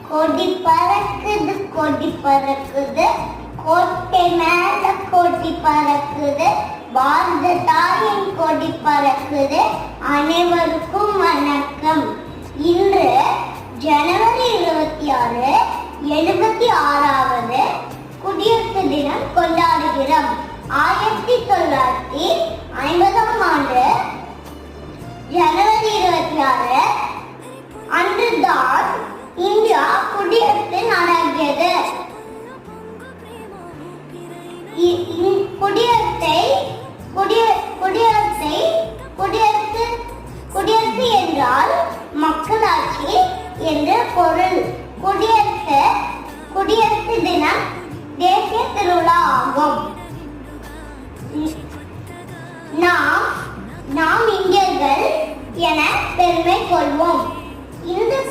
கொடி பறக்குது கொடி பறக்குது, கோட்டை மேல கொடி பறக்குது, பாரத தாயின் கொடி பறக்குது. அனைவருக்கும் வணக்கம். இன்று ஜனவரி 26 76வது குடியரசு தினம் கொண்டாடுகிறோம். 1950ஆம் ஆண்டு ஜனவரி 26 அன்றுதான் இந்தியா குடியரசு நாடாகியது. குடியரசு என்றால் மக்களாட்சி என்று பொருள். குடியரசு தினம் தேசிய திருவிழா ஆகும். நாம் இந்தியர்கள் என பெருமை கொள்வோம். இந்த